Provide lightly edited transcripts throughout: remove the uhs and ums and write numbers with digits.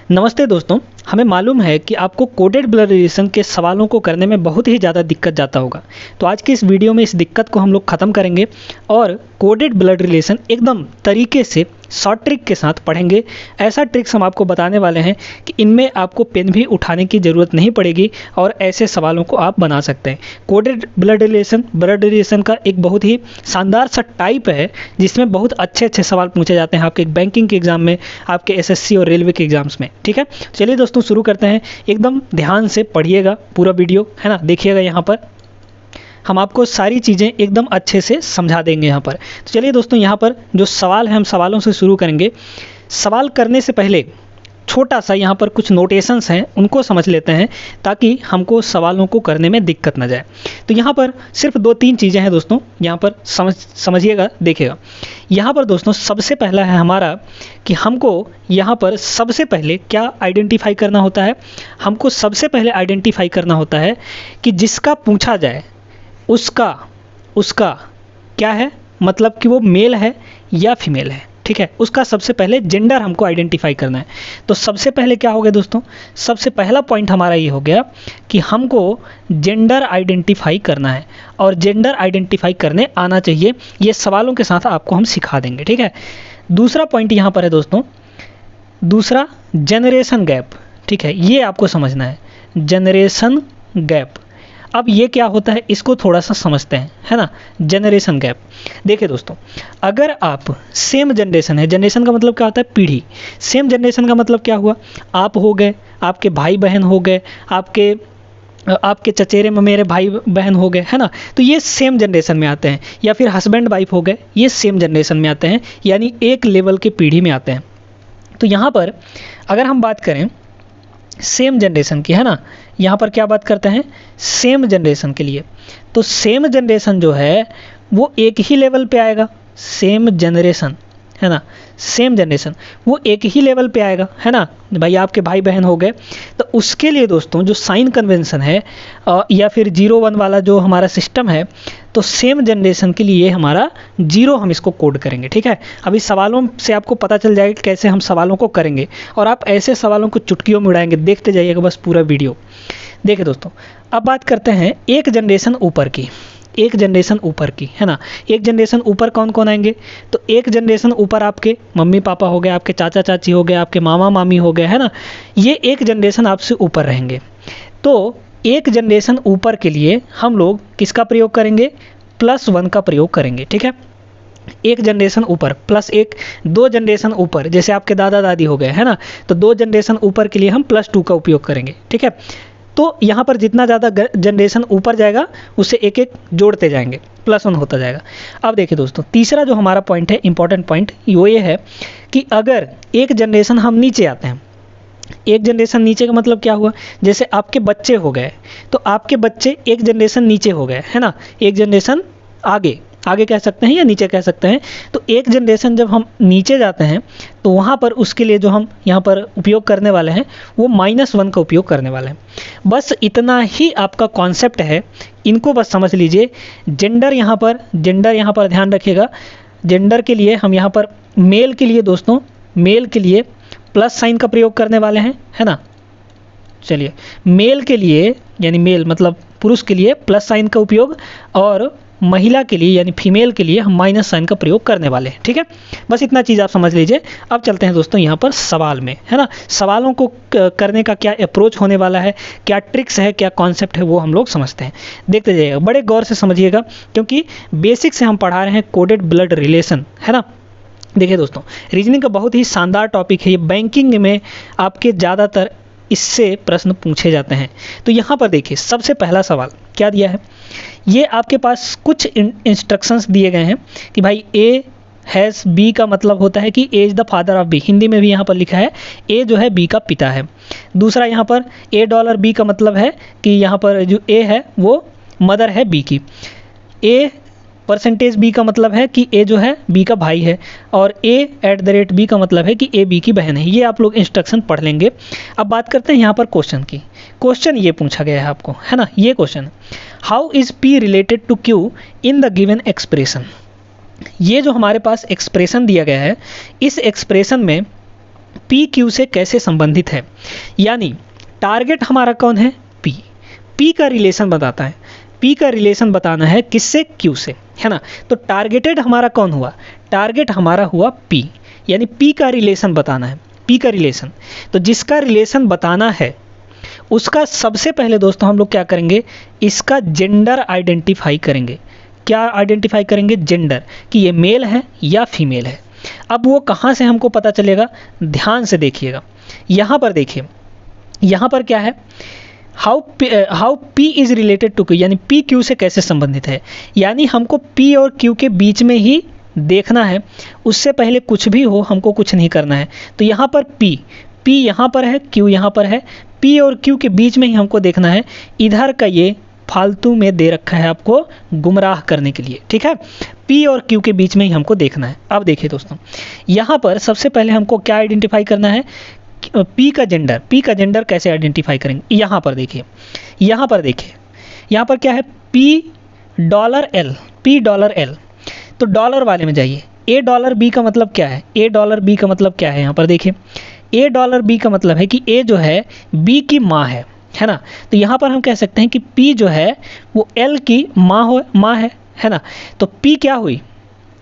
नमस्ते दोस्तों, हमें मालूम है कि आपको कोडेड ब्लड रिलेशन के सवालों को करने में बहुत ही ज़्यादा दिक्कत जाता होगा। तो आज की इस वीडियो में इस दिक्कत को हम लोग ख़त्म करेंगे और कोडेड ब्लड रिलेशन एकदम तरीके से शॉर्ट ट्रिक के साथ पढ़ेंगे। ऐसा ट्रिक्स हम आपको बताने वाले हैं कि इनमें आपको पेन भी उठाने की ज़रूरत नहीं पड़ेगी और ऐसे सवालों को आप बना सकते हैं। कोडेड ब्लड रिलेशन का एक बहुत ही शानदार सा टाइप है जिसमें बहुत अच्छे सवाल पूछे जाते हैं आपके बैंकिंग के एग्ज़ाम में, आपके एसएससी और रेलवे के एग्ज़ाम्स में। ठीक है, चलिए दोस्तों शुरू करते हैं। एकदम ध्यान से पढ़िएगा पूरा वीडियो, है ना। देखिएगा यहाँ पर हम आपको सारी चीज़ें एकदम अच्छे से समझा देंगे यहाँ पर। तो चलिए दोस्तों, यहाँ पर जो सवाल है हम सवालों से शुरू करेंगे। सवाल करने से पहले छोटा सा यहाँ पर कुछ नोटेशंस हैं, उनको समझ लेते हैं ताकि हमको सवालों को करने में दिक्कत ना जाए। तो यहाँ पर सिर्फ 2-3 चीज़ें हैं दोस्तों, यहाँ पर समझिएगा, देखिएगा। यहाँ पर दोस्तों सबसे पहला है हमारा कि हमको यहाँ पर सबसे पहले क्या आइडेंटिफाई करना होता है। हमको सबसे पहले आइडेंटिफाई करना होता है कि जिसका पूछा जाए उसका क्या है, मतलब कि वो मेल है या फीमेल है। ठीक है, उसका सबसे पहले जेंडर हमको आइडेंटिफाई करना है। तो सबसे पहले क्या हो गया दोस्तों, सबसे पहला पॉइंट हमारा ये हो गया कि हमको जेंडर आइडेंटिफाई करना है और जेंडर आइडेंटिफाई करने आना चाहिए। ये सवालों के साथ आपको हम सिखा देंगे। ठीक है, दूसरा पॉइंट यहाँ पर है दोस्तों, दूसरा जनरेशन गैप। ठीक है, ये आपको समझना है, जनरेशन गैप। अब ये क्या होता है इसको थोड़ा सा समझते हैं, है ना। जनरेशन गैप, देखिए दोस्तों, अगर आप सेम जनरेशन है, जनरेशन का मतलब क्या होता है, पीढ़ी। सेम जनरेशन का मतलब क्या हुआ, आप हो गए, आपके भाई बहन हो गए, आपके चचेरे में मेरे भाई बहन हो गए, है ना। तो ये सेम जनरेशन में आते हैं, या फिर हस्बैंड वाइफ हो गए, ये सेम जनरेशन में आते हैं, यानी एक लेवल की पीढ़ी में आते हैं। तो यहाँ पर अगर हम बात करें सेम जनरेशन की, है ना, यहाँ पर क्या बात करते हैं, सेम जनरेशन के लिए। तो सेम जनरेशन जो है वो एक ही लेवल पे आएगा, सेम जनरेशन, है ना, सेम जनरेशन वो एक ही लेवल पे आएगा, है ना। भाई आपके भाई बहन हो गए, तो उसके लिए दोस्तों जो साइन कन्वेंशन है या फिर 0-1 वाला जो हमारा सिस्टम है, तो सेम जनरेशन के लिए हमारा 0 हम इसको कोड करेंगे। ठीक है, अभी सवालों से आपको पता चल जाएगा कि कैसे हम सवालों को करेंगे और आप ऐसे सवालों को चुटकियों में उड़ाएंगे। देखते जाइएगा बस पूरा वीडियो। देखिए दोस्तों, अब बात करते हैं एक जनरेशन ऊपर की, एक जनरेशन ऊपर की, है ना। एक जनरेशन ऊपर कौन कौन आएंगे, तो एक जनरेशन ऊपर आपके मम्मी पापा हो गए, आपके चाचा चाची हो गए, आपके मामा मामी हो गए, है ना। ये एक जनरेशन आपसे ऊपर रहेंगे। तो एक जनरेशन ऊपर के लिए हम लोग किसका प्रयोग करेंगे, +1 का प्रयोग करेंगे। ठीक है, एक जनरेशन ऊपर +1, 2 जनरेशन ऊपर जैसे आपके दादा दादी हो गए, है ना, तो 2 जनरेशन ऊपर के लिए हम +2 का उपयोग करेंगे। ठीक है, तो यहाँ पर जितना ज़्यादा जनरेशन ऊपर जाएगा उससे एक एक जोड़ते जाएंगे, +1 होता जाएगा। अब देखिए दोस्तों, तीसरा जो हमारा पॉइंट है, इंपॉर्टेंट पॉइंट, वो ये है कि अगर एक जनरेशन हम नीचे आते हैं, एक जनरेशन नीचे का मतलब क्या हुआ, जैसे आपके बच्चे हो गए, तो आपके बच्चे एक जनरेशन नीचे हो गए, है ना, एक जनरेशन आगे कह सकते हैं या नीचे कह सकते हैं। तो एक जनरेशन जब हम नीचे जाते हैं तो वहाँ पर उसके लिए जो हम यहाँ पर उपयोग करने वाले हैं वो -1 का उपयोग करने वाले हैं। बस इतना ही आपका कॉन्सेप्ट है, इनको बस समझ लीजिए। जेंडर यहाँ पर ध्यान रखिएगा। जेंडर के लिए हम यहाँ पर मेल के लिए दोस्तों, मेल के लिए प्लस साइन का प्रयोग करने वाले हैं, है ना। चलिए, मेल के लिए यानी मेल मतलब पुरुष के लिए प्लस साइन का उपयोग और महिला के लिए यानी फीमेल के लिए हम माइनस साइन का प्रयोग करने वाले हैं। ठीक है, बस इतना चीज़ आप समझ लीजिए। अब चलते हैं दोस्तों यहाँ पर सवाल में, है ना। सवालों को करने का क्या अप्रोच होने वाला है, क्या ट्रिक्स है, क्या कॉन्सेप्ट है, वो हम लोग समझते हैं। देखते जाइएगा, बड़े गौर से समझिएगा क्योंकि बेसिक से हम पढ़ा रहे हैं कोडेड ब्लड रिलेशन, है ना। देखिए दोस्तों, रीजनिंग का बहुत ही शानदार टॉपिक है ये। बैंकिंग में आपके ज़्यादातर इससे प्रश्न पूछे जाते हैं। तो यहाँ पर देखिए, सबसे पहला सवाल क्या दिया है, ये आपके पास कुछ इंस्ट्रक्शंस दिए गए हैं कि भाई ए हैज़ बी का मतलब होता है कि A is the father of B. Hindi में भी यहाँ पर लिखा है ए जो है बी का पिता है। दूसरा यहाँ पर $A का मतलब है कि यहाँ पर जो ए है वो मदर है बी की। %B का मतलब है कि ए जो है बी का भाई है, और A@B का मतलब है कि ए बी की बहन है। ये आप लोग इंस्ट्रक्शन पढ़ लेंगे। अब बात करते हैं यहाँ पर क्वेश्चन की। क्वेश्चन ये पूछा गया है आपको, है ना, ये question, how is P related to Q in the given expression. ये जो हमारे पास एक्सप्रेशन दिया गया है, इस एक्सप्रेशन में पी क्यू से कैसे संबंधित है, यानी टारगेट हमारा कौन है, पी। पी का रिलेशन बताता है, पी का रिलेशन बताना है किससे, क्यू से, है ना। तो टारगेटेड हमारा कौन हुआ, टारगेट हमारा हुआ पी, यानी पी का रिलेशन बताना है, पी का रिलेशन। तो जिसका रिलेशन बताना है उसका सबसे पहले दोस्तों हम लोग क्या करेंगे, इसका जेंडर आइडेंटिफाई करेंगे। क्या आइडेंटिफाई करेंगे, जेंडर, कि ये मेल है या फीमेल है। अब वो कहाँ से हमको पता चलेगा, ध्यान से देखिएगा, यहाँ पर देखिए, यहाँ पर क्या है, how P is related to Q, यानी पी क्यू से कैसे संबंधित है। यानी हमको पी और क्यू के बीच में ही देखना है, उससे पहले कुछ भी हो हमको कुछ नहीं करना है। तो यहाँ पर पी यहाँ पर है, क्यू यहाँ पर है, पी और क्यू के बीच में ही हमको देखना है। इधर का ये फालतू में दे रखा है आपको गुमराह करने के लिए, ठीक है। पी और क्यू के बीच में ही हमको देखना है। अब देखिए दोस्तों, यहाँ पर सबसे पहले हमको क्या आइडेंटिफाई करना है, पी का जेंडर। पी का जेंडर कैसे आइडेंटिफाई करेंगे, यहाँ पर देखिए, यहाँ पर देखिए, यहाँ पर क्या है, $P, $P। तो डॉलर वाले में जाइए, $A का मतलब क्या है, $A का मतलब क्या है, यहाँ पर देखिए, $A का मतलब है कि A जो है B की माँ है ना। तो यहाँ पर हम कह सकते हैं कि P जो है वो L की माँ है ना। तो P क्या हुई,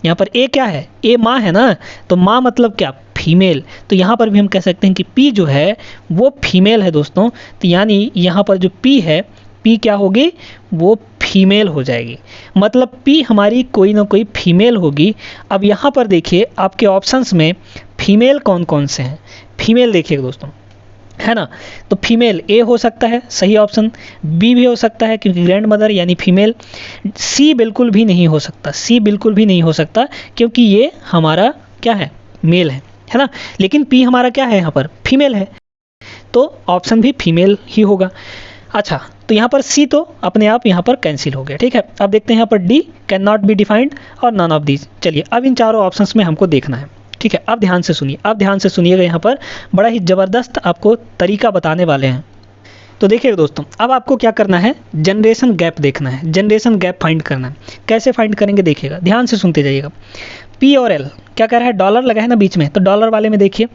यहाँ पर A क्या है, A माँ है ना, तो माँ मतलब क्या, फीमेल। तो यहाँ पर भी हम कह सकते हैं कि P जो है वो फीमेल है दोस्तों। तो यानी यहाँ पर जो P है, P क्या होगी, वो फीमेल हो जाएगी, मतलब P हमारी कोई ना कोई फीमेल होगी। अब यहाँ पर देखिए आपके ऑप्शंस में फीमेल कौन कौन से हैं, फीमेल देखिए दोस्तों, है ना। तो फीमेल A हो सकता है, सही ऑप्शन, B भी हो सकता है क्योंकि ग्रैंड मदर यानी फीमेल, C बिल्कुल भी नहीं हो सकता, C बिल्कुल भी नहीं हो सकता क्योंकि ये हमारा क्या है, मेल है ना। लेकिन P हमारा क्या है, यहाँ पर फीमेल है, तो ऑप्शन भी फीमेल ही होगा। अच्छा, तो यहाँ पर C तो अपने आप यहाँ पर कैंसिल हो गया, ठीक है। अब देखते हैं यहाँ पर D, can not be defined और नन ऑफ दीज। चलिए अब इन चारों ऑप्शंस में हमको देखना है, ठीक है। अब ध्यान से सुनिए, अब ध्यान से सुनिएगा, यहाँ पर बड़ा ही ज़बरदस्त आपको तरीका बताने वाले हैं। तो देखिए दोस्तों, अब आपको क्या करना है, जनरेशन गैप देखना है, जनरेशन गैप फाइंड करना है। कैसे फाइंड करेंगे देखिएगा, ध्यान से सुनते जाइएगा। P और L क्या कह रहा है, डॉलर लगा है ना बीच में, तो डॉलर वाले में देखिए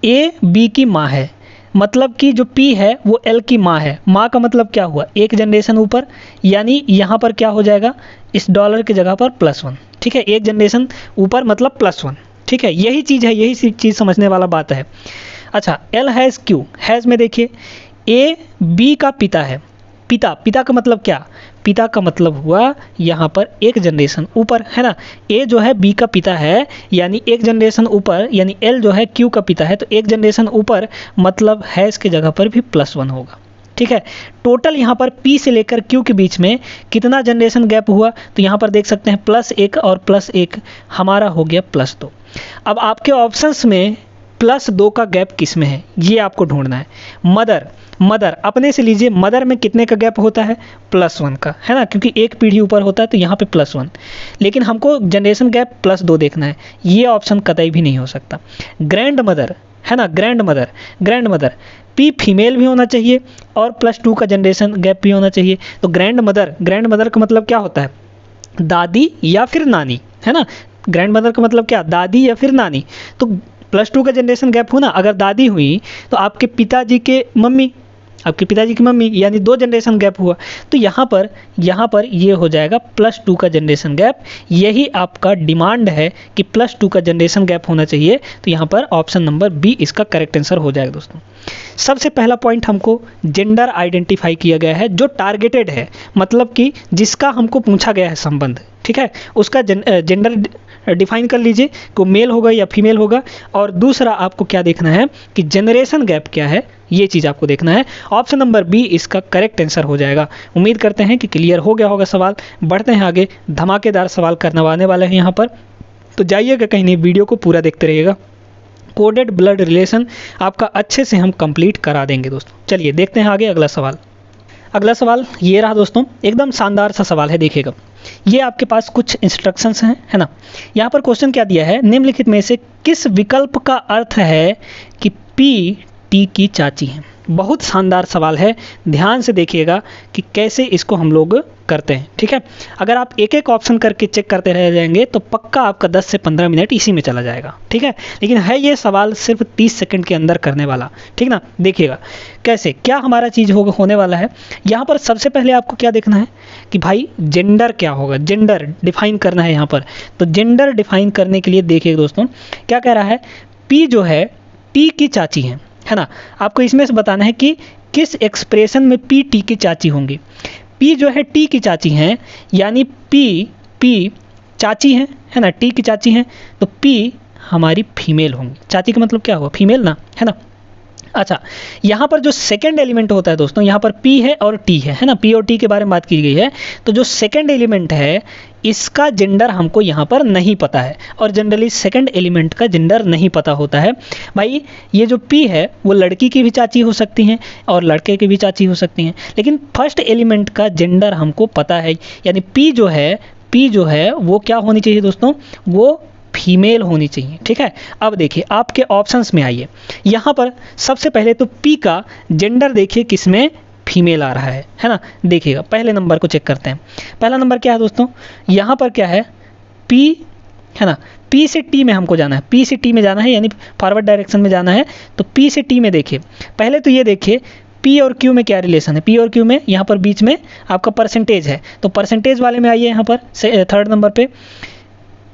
A B की माँ है, मतलब कि जो P है वो L की माँ है। माँ का मतलब क्या हुआ, एक जनरेशन ऊपर, यानी यहाँ पर क्या हो जाएगा, इस डॉलर की जगह पर +1, ठीक है। एक जनरेशन ऊपर मतलब +1, ठीक है। यही चीज़ है, यही चीज़ समझने वाला बात है। अच्छा, L हैज़ Q, हैज़ में देखिए A B का पिता है, पिता का मतलब क्या, पिता का मतलब हुआ यहाँ पर एक जनरेशन ऊपर, है ना। A जो है B का पिता है, यानी एक जनरेशन ऊपर, यानी L जो है Q का पिता है, तो एक जनरेशन ऊपर मतलब हैज़ की जगह पर भी +1 होगा, ठीक है। टोटल यहाँ पर P से लेकर Q के बीच में कितना जनरेशन गैप हुआ, तो यहाँ पर देख सकते हैं +1 और +1 हमारा हो गया +2। अब आपके ऑप्शंस में +2 का गैप किस में है, ये आपको ढूंढना है। मदर अपने से लीजिए, मदर में कितने का गैप होता है, +1 का, है ना, क्योंकि एक पीढ़ी ऊपर होता है तो यहाँ पे +1। लेकिन हमको जनरेशन गैप +2 देखना है, ये ऑप्शन कतई भी नहीं हो सकता। ग्रैंड मदर, है ना, ग्रैंड मदर P फीमेल भी होना चाहिए और +2 का जनरेशन गैप भी होना चाहिए। तो ग्रैंड मदर का मतलब क्या होता है, दादी या फिर नानी, है ना। ग्रैंड मदर का मतलब क्या, दादी या फिर नानी। तो +2 का जनरेशन गैप हो ना, अगर दादी हुई तो आपके पिताजी की मम्मी यानी 2 जनरेशन गैप हुआ। तो यहाँ पर ये हो जाएगा +2 का जनरेशन गैप। यही आपका डिमांड है कि +2 का जनरेशन गैप होना चाहिए। तो यहाँ पर ऑप्शन नंबर B इसका करेक्ट आंसर हो जाएगा दोस्तों। सबसे पहला पॉइंट हमको जेंडर आइडेंटिफाई किया गया है, जो टारगेटेड है, मतलब कि जिसका हमको पूछा गया है संबंध, ठीक है, उसका जेंडर डिफाइन कर लीजिए कि मेल होगा या फीमेल होगा। और दूसरा आपको क्या देखना है कि जनरेशन गैप क्या है, ये चीज़ आपको देखना है। ऑप्शन नंबर B इसका करेक्ट आंसर हो जाएगा। उम्मीद करते हैं कि क्लियर हो गया होगा सवाल। बढ़ते हैं आगे, धमाकेदार सवाल करने वाले हैं यहाँ पर, तो जाइएगा कहीं नहीं, वीडियो को पूरा देखते रहिएगा। कोडेड ब्लड रिलेशन आपका अच्छे से हम कंप्लीट करा देंगे दोस्तों। चलिए देखते हैं आगे अगला सवाल ये रहा दोस्तों, एकदम शानदार सा सवाल है, देखिएगा। ये आपके पास कुछ इंस्ट्रक्शंस हैं, है ना। यहाँ पर क्वेश्चन क्या दिया है, निम्नलिखित में से किस विकल्प का अर्थ है कि P T की चाची है। बहुत शानदार सवाल है, ध्यान से देखिएगा कि कैसे इसको हम लोग करते हैं। ठीक है, अगर आप एक एक ऑप्शन करके चेक करते रह जाएंगे तो पक्का आपका 10 से 15 मिनट इसी में चला जाएगा। ठीक है, लेकिन है ये सवाल सिर्फ 30 सेकंड के अंदर करने वाला। ठीक ना, देखिएगा कैसे क्या हमारा चीज़ होने वाला है। यहाँ पर सबसे पहले आपको क्या देखना है कि भाई जेंडर क्या होगा, जेंडर डिफाइन करना है यहाँ पर। तो जेंडर डिफाइन करने के लिए देखिए दोस्तों क्या कह रहा है, पी जो है टी की चाची है ना। आपको इसमें से बताना है कि किस एक्सप्रेशन में पी टी की चाची होंगी। पी जो है टी की चाची हैं, यानी पी चाची है ना, टी की चाची हैं, तो पी हमारी फीमेल होंगी। चाची का मतलब क्या हुआ, फीमेल ना, है ना। अच्छा, यहाँ पर जो सेकंड एलिमेंट होता है दोस्तों, यहाँ पर P है और T है ना, P और T के बारे में बात की गई है। तो जो सेकंड एलिमेंट है इसका जेंडर हमको यहाँ पर नहीं पता है, और जनरली सेकंड एलिमेंट का जेंडर नहीं पता होता है। भाई ये जो P है वो लड़की की भी चाची हो सकती हैं और लड़के की भी चाची हो सकती हैं, लेकिन फर्स्ट एलिमेंट का जेंडर हमको पता है, यानी P जो है वो क्या होनी चाहिए दोस्तों, वो फीमेल होनी चाहिए। ठीक है, अब देखिए आपके ऑप्शंस में आइए, यहाँ पर सबसे पहले तो P का जेंडर देखिए किसमें फीमेल आ रहा है ना। देखिएगा पहले नंबर को चेक करते हैं। पहला नंबर क्या है दोस्तों, यहाँ पर क्या है P है ना, P से T में हमको जाना है, P से T में जाना है, यानी फॉरवर्ड डायरेक्शन में जाना है। तो P से T में देखिए, पहले तो ये देखिए P और Q में क्या रिलेशन है। P और Q में यहाँ पर बीच में आपका परसेंटेज है, तो परसेंटेज वाले में आइए। यहाँ पर थर्ड नंबर पे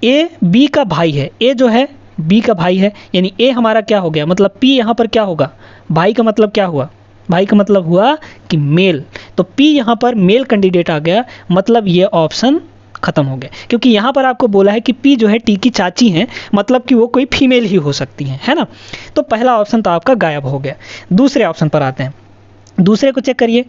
A B का भाई है, A जो है B का भाई है, यानी A हमारा क्या हो गया, मतलब P यहाँ पर क्या होगा, भाई का मतलब क्या हुआ, भाई का मतलब हुआ कि मेल। तो P यहाँ पर मेल कैंडिडेट आ गया, मतलब ये ऑप्शन खत्म हो गया, क्योंकि यहाँ पर आपको बोला है कि P जो है T की चाची हैं, मतलब कि वो कोई फीमेल ही हो सकती हैं, है ना। तो पहला ऑप्शन तो आपका गायब हो गया। दूसरे ऑप्शन पर आते हैं, दूसरे को चेक करिए,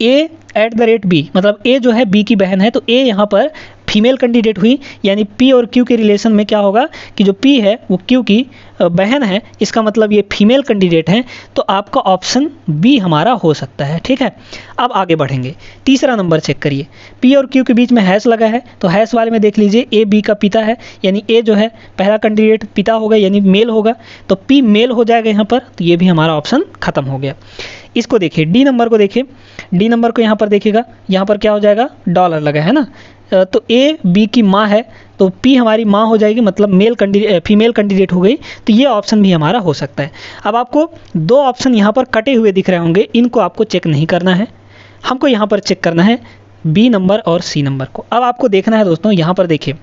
A@B, मतलब A जो है B की बहन है, तो A यहाँ पर फीमेल कैंडिडेट हुई, यानी P और Q के रिलेशन में क्या होगा कि जो P है वो Q की बहन है, इसका मतलब ये फीमेल कैंडिडेट है। तो आपका ऑप्शन B हमारा हो सकता है। ठीक है, अब आगे बढ़ेंगे, तीसरा नंबर चेक करिए, P और Q के बीच में हैश लगा है, तो हैश वाले में देख लीजिए A B का पिता है, यानी A जो है पहला कैंडिडेट पिता होगा, यानी मेल होगा, तो P मेल हो जाएगा यहाँ पर, तो ये भी हमारा ऑप्शन खत्म हो गया। इसको देखिए, डी नंबर को देखिए, डी नंबर को यहाँ पर देखिएगा, यहाँ पर क्या हो जाएगा, डॉलर लगा है ना, तो A B की माँ है, तो P हमारी माँ हो जाएगी, मतलब फीमेल कैंडिडेट हो गई, तो ये ऑप्शन भी हमारा हो सकता है। अब आपको दो ऑप्शन यहाँ पर कटे हुए दिख रहे होंगे, इनको आपको चेक नहीं करना है, हमको यहाँ पर चेक करना है B नंबर और C नंबर को। अब आपको देखना है दोस्तों, यहाँ पर देखिए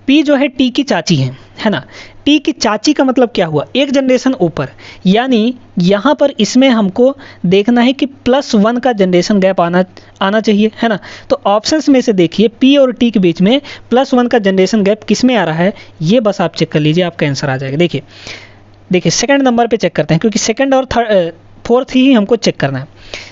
P जो है T की चाची है ना, T की चाची का मतलब क्या हुआ, एक जनरेशन ऊपर, यानी यहाँ पर इसमें हमको देखना है कि +1 का जनरेशन गैप आना चाहिए, है ना। तो ऑप्शंस में से देखिए P और T के बीच में +1 का जनरेशन गैप किस में आ रहा है, ये बस आप चेक कर लीजिए, आपका आंसर आ जाएगा। देखिए सेकंड नंबर पे चेक करते हैं, क्योंकि सेकंड और फोर्थ ही हमको चेक करना है।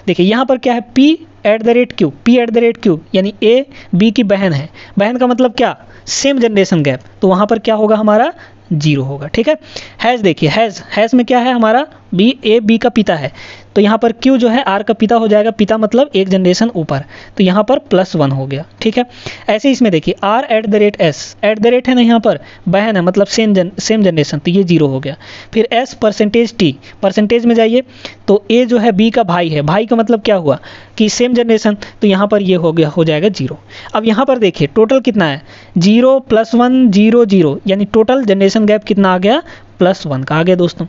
देखिए यहाँ पर क्या है, P@Q, यानी A B की बहन है, बहन का मतलब क्या, सेम जनरेशन गैप, तो वहाँ पर क्या होगा हमारा 0 होगा। ठीक है, हैज़ देखिए, हैज़ में क्या है हमारा A B का पिता है, तो यहाँ पर Q जो है R का पिता हो जाएगा, पिता मतलब एक जनरेशन ऊपर, तो यहाँ पर +1 हो गया। ठीक है, ऐसे इसमें देखिए R@S, है ना, यहाँ पर बहन है, मतलब सेम जनरेशन, तो ये 0 हो गया। फिर S %T, परसेंटेज में जाइए, तो A जो है B का भाई है, भाई का मतलब क्या हुआ कि सेम जनरेशन, तो यहाँ पर ये हो जाएगा 0। अब यहाँ पर देखिए टोटल कितना है, 0 +1 0 0, यानी टोटल जनरेशन गैप कितना आ गया, +1 का आ गया दोस्तों,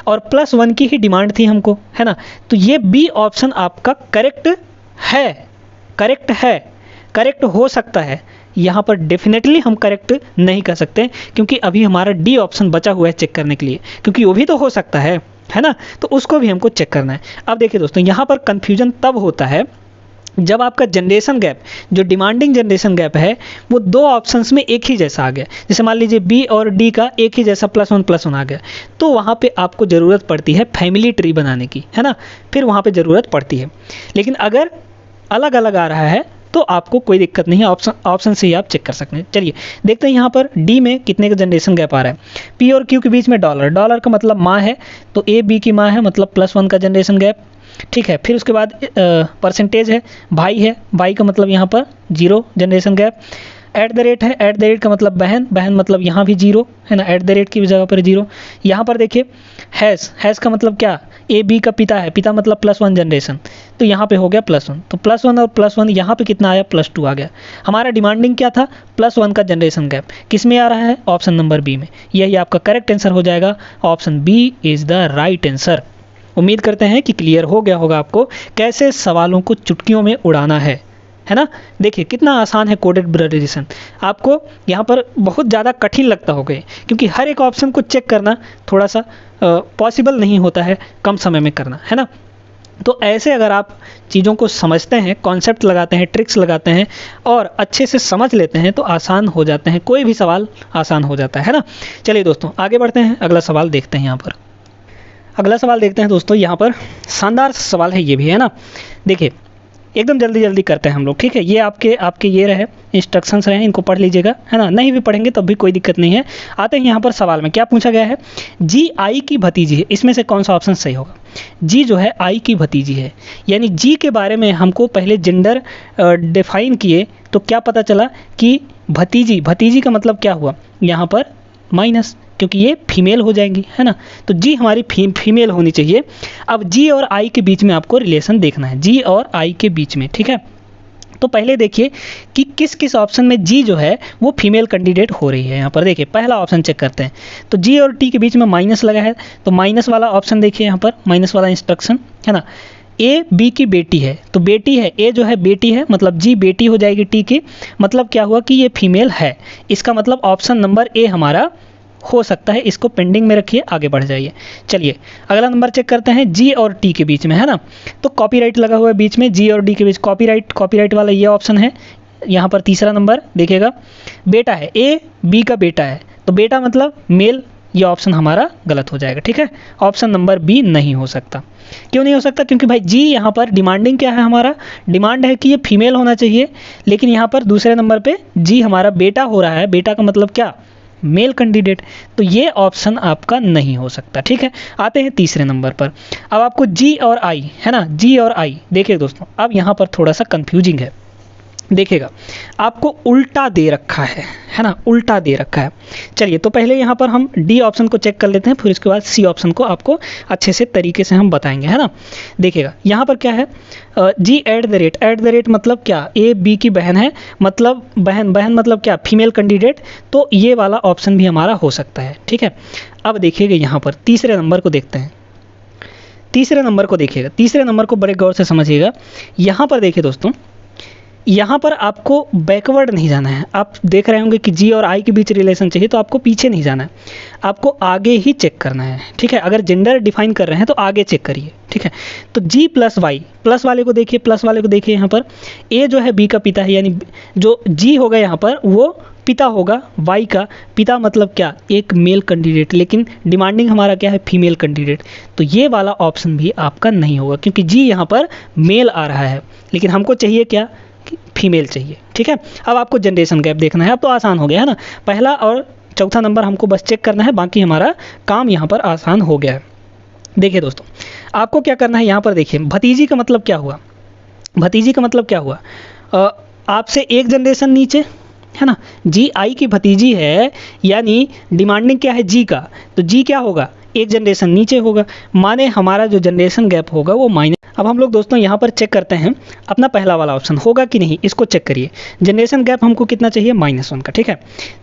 और +1 की ही डिमांड थी हमको, है ना। तो ये बी ऑप्शन आपका करेक्ट है, करेक्ट हो सकता है। यहाँ पर डेफिनेटली हम करेक्ट नहीं कर सकते, क्योंकि अभी हमारा डी ऑप्शन बचा हुआ है चेक करने के लिए, क्योंकि वो भी तो हो सकता है ना, तो उसको भी हमको चेक करना है। अब देखिए दोस्तों, यहाँ पर कन्फ्यूजन तब होता है जब आपका जनरेशन गैप, जो डिमांडिंग जनरेशन गैप है, वो दो ऑप्शंस में एक ही जैसा आ गया। जैसे मान लीजिए बी और डी का एक ही जैसा +1 आ गया, तो वहाँ पे आपको ज़रूरत पड़ती है फैमिली ट्री बनाने की, है ना, फिर वहाँ पे ज़रूरत पड़ती है। लेकिन अगर अलग अलग आ रहा है तो आपको कोई दिक्कत नहीं है, ऑप्शन से ही आप चेक कर सकते हैं। चलिए देखते हैं यहाँ पर डी में कितने का जनरेशन गैप आ रहा है। पी और क्यू के बीच में डॉलर का मतलब माँ है, तो ए बी की माँ है, मतलब +1 का जनरेशन गैप। ठीक है, फिर उसके बाद परसेंटेज है, भाई का मतलब यहाँ पर 0 जनरेशन गैप। @ है, @ का मतलब बहन मतलब यहाँ भी 0 है ना, @ की जगह पर 0। यहाँ पर देखिए हैज़ का मतलब क्या, ए बी का पिता है, पिता मतलब +1 जनरेशन, तो यहाँ पे हो गया +1, तो +1 और +1 यहाँ पे कितना आया, +2 आ गया। हमारा डिमांडिंग क्या था, +1 का जनरेशन गैप, किस में आ रहा है, ऑप्शन नंबर बी में। यही आपका करेक्ट आंसर हो जाएगा, option B is the right answer. उम्मीद करते हैं कि क्लियर हो गया होगा आपको कैसे सवालों को चुटकियों में उड़ाना है ना। देखिए कितना आसान है कोडेड ब्रेविएशन, आपको यहाँ पर बहुत ज़्यादा कठिन लगता होगा क्योंकि हर एक ऑप्शन को चेक करना थोड़ा सा पॉसिबल नहीं होता है कम समय में करना, है ना। तो ऐसे अगर आप चीज़ों को समझते हैं, कॉन्सेप्ट लगाते हैं, ट्रिक्स लगाते हैं और अच्छे से समझ लेते हैं तो आसान हो जाते हैं, कोई भी सवाल आसान हो जाता है ना। चलिए दोस्तों आगे बढ़ते हैं, अगला सवाल देखते हैं। यहाँ पर अगला सवाल देखते हैं दोस्तों, यहाँ पर शानदार सवाल है ये भी, है ना। देखिए एकदम जल्दी जल्दी करते हैं हम लोग, ठीक है। ये आपके ये रहे इंस्ट्रक्शंस रहे, इनको पढ़ लीजिएगा, है ना। नहीं भी पढ़ेंगे तब भी कोई दिक्कत नहीं है। आते हैं यहाँ पर सवाल में क्या पूछा गया है, जी आई की भतीजी है, इसमें से कौन सा ऑप्शन सही होगा। जी जो है आई की भतीजी है, यानी जी के बारे में हमको पहले जेंडर डिफाइन किए तो क्या पता चला कि भतीजी का मतलब क्या हुआ यहाँ पर माइनस, क्योंकि ये फीमेल हो जाएंगी, है ना। तो जी हमारी फीमेल होनी चाहिए। अब जी और आई के बीच में आपको रिलेशन देखना है, जी और आई के बीच में, ठीक है। तो पहले देखिए कि किस किस ऑप्शन में जी जो है वो फीमेल कैंडिडेट हो रही है। यहाँ पर देखिए पहला ऑप्शन चेक करते हैं, तो जी और टी के बीच में माइनस लगा है, तो माइनस वाला ऑप्शन देखिए, यहाँ पर माइनस वाला इंस्ट्रक्शन, है ना। ए बी की बेटी है, तो बेटी है, ए जो है बेटी है, मतलब जी बेटी हो जाएगी टी की, मतलब क्या हुआ कि ये फीमेल है, इसका मतलब ऑप्शन नंबर ए हमारा हो सकता है। इसको पेंडिंग में रखिए, आगे बढ़ जाइए। चलिए अगला नंबर चेक करते हैं, जी और टी के बीच में, है ना। तो कॉपीराइट लगा हुआ है बीच में, जी और डी के बीच कॉपीराइट वाला ये ऑप्शन है। यहाँ पर तीसरा नंबर देखिएगा, बेटा है, ए बी का बेटा है, तो बेटा मतलब मेल, ये ऑप्शन हमारा गलत हो जाएगा, ठीक है। ऑप्शन नंबर बी नहीं हो सकता। क्यों नहीं हो सकता, क्योंकि भाई जी यहाँ पर डिमांडिंग क्या है, हमारा डिमांड है कि ये फीमेल होना चाहिए, लेकिन यहाँ पर दूसरे नंबर पे जी हमारा बेटा हो रहा है, बेटा का मतलब क्या, मेल कैंडिडेट, तो ये ऑप्शन आपका नहीं हो सकता, ठीक है। आते हैं तीसरे नंबर पर। अब आपको जी और आई, है ना, जी और आई देखिए दोस्तों, अब यहाँ पर थोड़ा सा कंफ्यूजिंग है। देखिएगा आपको उल्टा दे रखा है ना, उल्टा दे रखा है। चलिए तो पहले यहाँ पर हम डी ऑप्शन को चेक कर लेते हैं, फिर इसके बाद सी ऑप्शन को आपको अच्छे से तरीके से हम बताएंगे, है ना। देखिएगा यहाँ पर क्या है, जी एट द रेट मतलब क्या, ए बी की बहन है, मतलब बहन मतलब क्या, फीमेल कैंडिडेट, तो ये वाला ऑप्शन भी हमारा हो सकता है, ठीक है। अब देखिएगा यहाँ पर तीसरे नंबर को देखते हैं, तीसरे नंबर को देखिएगा, तीसरे नंबर को बड़े गौर से समझिएगा। यहाँ पर देखिए दोस्तों, यहाँ पर आपको बैकवर्ड नहीं जाना है। आप देख रहे होंगे कि जी और आई के बीच रिलेशन चाहिए, तो आपको पीछे नहीं जाना है, आपको आगे ही चेक करना है, ठीक है। अगर जेंडर डिफाइन कर रहे हैं तो आगे चेक करिए, ठीक है। तो जी प्लस वाई, प्लस वाले को देखिए, प्लस वाले को देखिए, यहाँ पर ए जो है बी का पिता है, यानी जो जी होगा यहाँ पर वो पिता होगा, वाई का पिता मतलब क्या, एक मेल कैंडिडेट, लेकिन डिमांडिंग हमारा क्या है, फीमेल कैंडिडेट, तो ये वाला ऑप्शन भी आपका नहीं होगा, क्योंकि जी यहाँ पर मेल आ रहा है, लेकिन हमको चाहिए क्या, फीमेल चाहिए, ठीक है। अब आपको जनरेशन गैप देखना है, अब तो आसान हो गया है ना, पहला और चौथा नंबर हमको बस चेक करना है, बाकी हमारा काम यहाँ पर आसान हो गया है। देखिए दोस्तों आपको क्या करना है, यहाँ पर देखिए भतीजी का मतलब क्या हुआ, भतीजी का मतलब क्या हुआ, आपसे एक जनरेशन नीचे, है ना। जी आई की भतीजी है, यानी डिमांडिंग क्या है, जी का, तो जी क्या होगा, एक जनरेशन नीचे होगा, माने हमारा जो जनरेशन गैप होगा वो माइनस। अब हम लोग दोस्तों यहाँ पर चेक करते हैं अपना पहला वाला ऑप्शन होगा कि नहीं, इसको चेक करिए। जनरेशन गैप हमको कितना चाहिए, -1 का, ठीक है।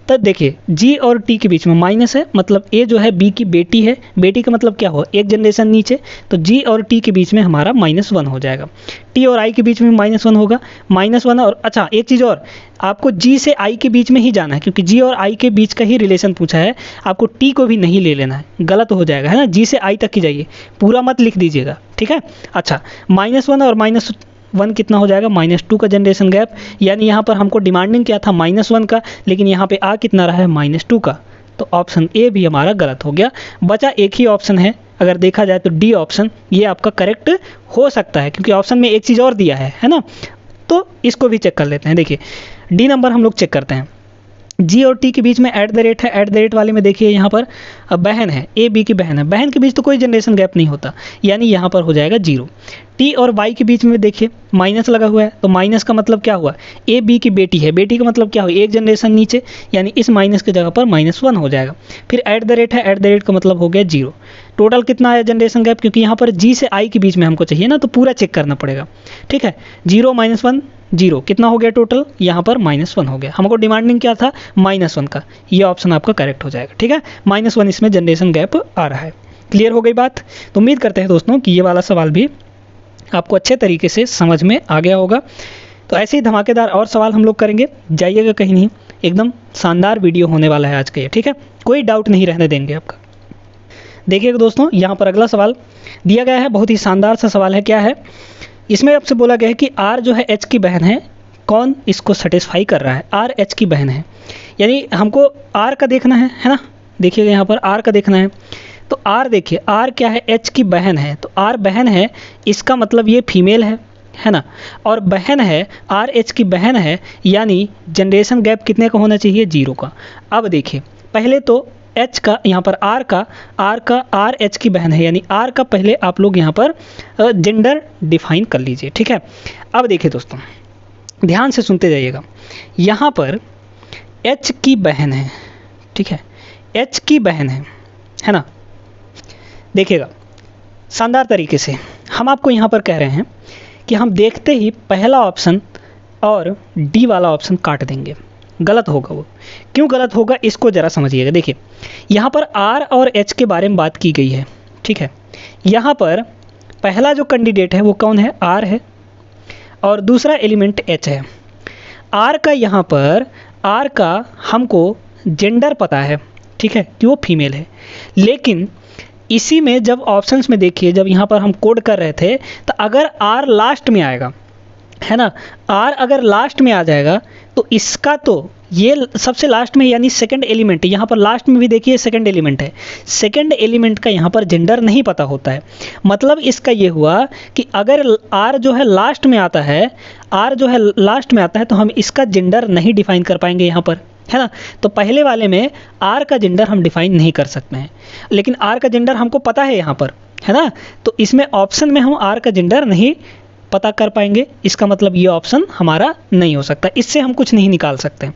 तब देखिए जी और टी के बीच में माइनस है, मतलब ए जो है बी की बेटी है, बेटी का मतलब क्या हो, एक जनरेशन नीचे, तो जी और टी के बीच में हमारा -1 हो जाएगा। टी और आई के बीच में -1 होगा, -1, और अच्छा एक चीज़ और, आपको जी से आई के बीच में ही जाना है, क्योंकि जी और आई के बीच का ही रिलेशन पूछा है, आपको टी को भी नहीं ले लेना है, गलत हो जाएगा, है ना। जी से आई तक ही जाइए, पूरा मत लिख दीजिएगा, ठीक है। अच्छा -1 और -1 कितना हो जाएगा, -2 का जनरेशन गैप, यानी यहाँ पर हमको डिमांडिंग क्या था, -1 का, लेकिन यहाँ पे आ कितना रहा है, -2 का, तो ऑप्शन ए भी हमारा गलत हो गया। बचा एक ही ऑप्शन है, अगर देखा जाए तो डी ऑप्शन, ये आपका करेक्ट हो सकता है, क्योंकि ऑप्शन में एक चीज़ और दिया है ना, तो इसको भी चेक कर लेते हैं। देखिए डी नंबर हम लोग चेक करते हैं, जी और टी के बीच में @ है, @ वाले में देखिए यहाँ पर बहन है, ए बी की बहन है, बहन के बीच तो कोई जनरेशन गैप नहीं होता, यानी यहाँ पर हो जाएगा 0। टी और वाई के बीच में देखिए माइनस लगा हुआ है, तो माइनस का मतलब क्या हुआ, ए बी की बेटी है, बेटी का मतलब क्या हुआ, एक जनरेशन नीचे, यानी इस माइनस की जगह पर -1 हो जाएगा। फिर @ है, @ का मतलब हो गया 0। टोटल कितना आया जनरेशन गैप, क्योंकि यहाँ पर जी से आई के बीच में हमको चाहिए ना, तो पूरा चेक करना पड़ेगा। ठीक है, 0 -1 0 कितना हो गया टोटल, यहाँ पर -1 हो गया। हमको डिमांडिंग क्या था, -1 का, ये ऑप्शन आपका करेक्ट हो जाएगा। ठीक है, -1 इसमें जनरेशन गैप आ रहा है। क्लियर हो गई बात। तो उम्मीद करते हैं दोस्तों कि ये वाला सवाल भी आपको अच्छे तरीके से समझ में आ गया होगा। तो ऐसे ही धमाकेदार और सवाल हम लोग करेंगे, जाइएगा कहीं नहीं, एकदम शानदार वीडियो होने वाला है आज का ये। ठीक है, कोई डाउट नहीं रहने देंगे आपका। देखिएगा दोस्तों, यहाँ पर अगला सवाल दिया गया है, बहुत ही शानदार सा सवाल है। क्या है इसमें, आपसे बोला गया है कि आर जो है एच की बहन है, कौन इसको सेटिस्फाई कर रहा है। आर एच की बहन है, यानी हमको आर का देखना है ना। देखिएगा यहाँ पर आर का देखना है, तो आर देखिए, आर क्या है, एच की बहन है, तो आर बहन है, इसका मतलब ये फीमेल है ना, और बहन है, आर एच की बहन है, यानी जनरेशन गैप कितने का होना चाहिए, 0 का। अब देखिए पहले तो एच का, यहाँ पर आर एच की बहन है, यानी आर का पहले आप लोग यहाँ पर जेंडर डिफाइन कर लीजिए। ठीक है, अब देखिए दोस्तों, ध्यान से सुनते जाइएगा। यहाँ पर एच की बहन है, ठीक है, एच की बहन है ना। देखिएगा शानदार तरीके से हम आपको यहाँ पर कह रहे हैं कि हम देखते ही पहला ऑप्शन और डी वाला ऑप्शन काट देंगे। गलत होगा वो, क्यों गलत होगा इसको ज़रा समझिएगा। देखिए यहाँ पर आर और एच के बारे में बात की गई है। ठीक है, यहाँ पर पहला जो कैंडिडेट है वो कौन है, आर है, और दूसरा एलिमेंट एच है। आर का यहाँ पर, आर का हमको जेंडर पता है, ठीक है, कि वो फीमेल है, लेकिन इसी में जब ऑप्शंस में देखिए, जब यहाँ पर हम कोड कर रहे थे, तो अगर आर लास्ट में आएगा, है ना, आर अगर लास्ट में आ जाएगा तो इसका तो ये सबसे लास्ट में, यानी सेकंड एलिमेंट, यहाँ पर लास्ट में भी देखिए सेकंड एलिमेंट है, सेकंड एलिमेंट का यहाँ पर जेंडर नहीं पता होता है। मतलब इसका ये हुआ कि अगर आर जो है लास्ट में आता है, आर जो है लास्ट में आता है, तो हम इसका जेंडर नहीं डिफाइन कर पाएंगे यहाँ पर, है ना। तो पहले वाले में आर का जेंडर हम डिफाइन नहीं कर सकते हैं, लेकिन आर का जेंडर हमको पता है यहाँ पर, है ना। तो इसमें ऑप्शन में हम आर का जेंडर नहीं पता कर पाएंगे, इसका मतलब ये ऑप्शन हमारा नहीं हो सकता, इससे हम कुछ नहीं निकाल सकते।